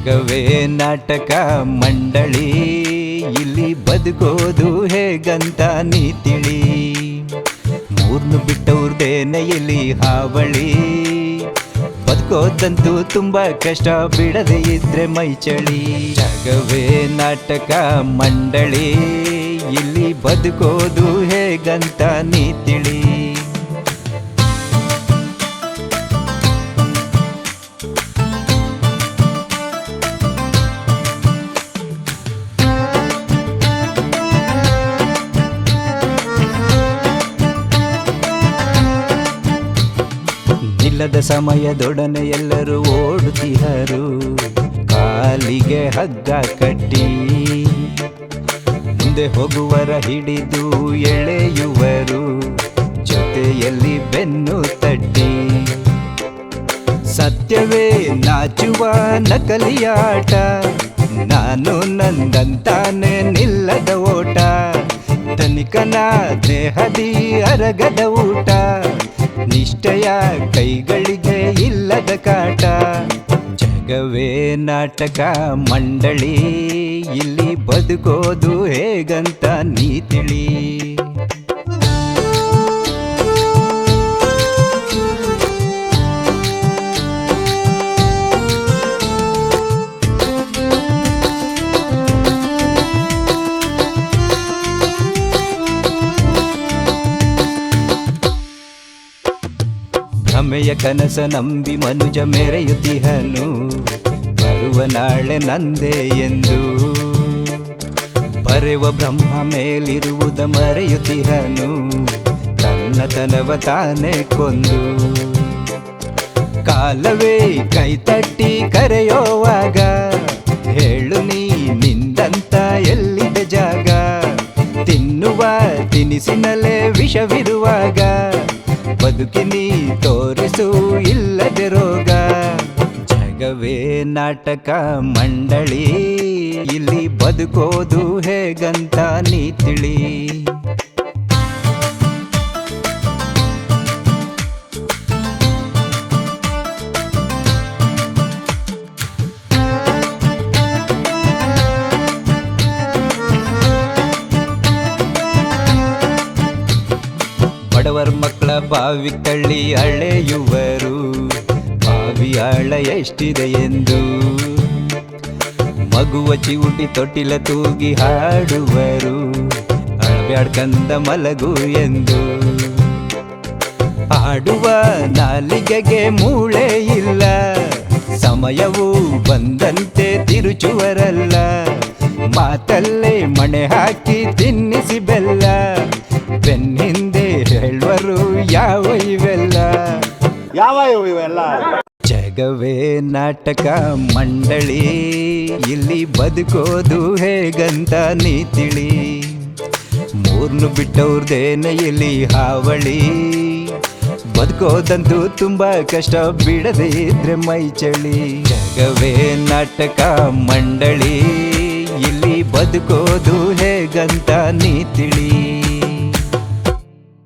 ಜಗವೇ ನಾಟಕ ಮಂಡಳಿ, ಇಲ್ಲಿ ಬದುಕೋದು ಹೇಗಂತ ನೀ ತಿಳಿ. ಮೂರ್ನು ಬಿಟ್ಟವ್ರದೇನೆ ಇಲ್ಲಿ ಹಾವಳಿ, ಬದುಕೋದಂತೂ ತುಂಬಾ ಕಷ್ಟ, ಬಿಡದೆ ಇದ್ರೆ ಮೈ ಚಳಿ. ಜಗವೇ ನಾಟಕ ಮಂಡಳಿ, ಇಲ್ಲಿ ಬದುಕೋದು ಹೇಗಂತ ನೀ ತಿಳಿ. ನಿಲ್ಲದ ಸಮಯದೊಡನೆ ಎಲ್ಲರೂ ಓಡುತ್ತಿಹರು, ಕಾಲಿಗೆ ಹಗ್ಗ ಕಟ್ಟಿ ಮುಂದೆ ಹೋಗುವರ ಹಿಡಿದು ಎಳೆಯುವರು, ಜೊತೆಯಲ್ಲಿ ಬೆನ್ನು ತಟ್ಟಿ. ಸತ್ಯವೇ ನಾಚುವ ನಕಲಿಯಾಟ, ನಾನು ನಂದಂತಾನೆ ನಿಲ್ಲದ ಓಟ, ತನಿಕನ ದೇಹದಿ ಅರಗದ ಊಟ, ನಿಷ್ಠೆಯ ಕೈಗಳಿಗೆ ಇಲ್ಲದ ಕಾಟ. ಜಗವೇ ನಾಟಕ ಮಂಡಳಿ, ಇಲ್ಲಿ ಬದುಕೋದು ಹೇಗಂತ ನೀ ತಿಳಿ. ಭ್ರಮೆಯ ಕನಸ ನಂಬಿ ಮನುಜ ಮೆರೆಯುತ್ತಿಹನು, ಬರುವ ನಾಳೆ ನಂದೇ ಎಂದು. ಬರೆವ ಬ್ರಹ್ಮ ಮೇಲಿರುವುದ ಮರೆಯುತ್ತಿಹನು, ತನ್ನತನವ ತಾನೇ ಕೊಂದು. ಕಾಲವೇ ಕೈ ತಟ್ಟಿ ಕರೆಯೋವಾಗ, ಹೇಳು ನೀ ನಿಂದಂತ ಎಲ್ಲಿದೆ ಜಾಗ. ತಿನ್ನುವ ತಿನಿಸಿನಲ್ಲೇ ವಿಷವಿರುವಾಗ, ಬದುಕಿನಿ ತೋರಿಸು ಇಲ್ಲದೆ ರೋಗ. ಜಗವೇ ನಾಟಕ ಮಂಡಳಿ, ಇಲ್ಲಿ ಬದುಕೋದು ಹೇಗಂತ ನೀ ತಿಳಿ. ಬಡವರ ಮಕ್ಕಳ ಬಾವಿ ತಳ್ಳಿ ಅಳೆಯುವರು, ಬಾವಿ ಆಳ ಎಷ್ಟಿದೆ ಎಂದು. ಮಗುವ ಚಿವುಟಿ ತೊಟ್ಟಿಲ ತೂಗಿ ಹಾಡುವರು, ಅಳಬ್ಯಾಡ್ಕಂದ ಮಲಗು ಎಂದು. ಆಡುವ ನಾಲಿಗೆಗೆ ಮೂಳೆ ಇಲ್ಲ, ಸಮಯವು ಬಂದಂತೆ ತಿರುಚುವರಲ್ಲ. ಮಾತಲ್ಲೇ ಮಣೆ ಹಾಕಿ ತಿನ್ನಿಸಿ ಬೆಲ್ಲ, ಬೆನ್ನಿಂದೆ ಹೇಳುವರು ಯಾವ ಇವೆಲ್ಲ. ಜಗವೇ ನಾಟಕ ಮಂಡಳಿ, ಇಲ್ಲಿ ಬದುಕೋದು ಹೇಗಂತ ನೀ ತಿಳಿ. ಮೂರ್ನು ಬಿಟ್ಟವ್ರದೇನೆ ಇಲ್ಲಿ ಹಾವಳಿ, ಬದುಕೋದಂತೂ ತುಂಬಾ ಕಷ್ಟ, ಬಿಡದೆ ಇದ್ರೆ ಮೈ ಚಳಿ. ಜಗವೇ ನಾಟಕ ಮಂಡಳಿ, ಇಲ್ಲಿ ಬದುಕೋದು ಹೇಗಂತ ನೀ ತಿಳಿ.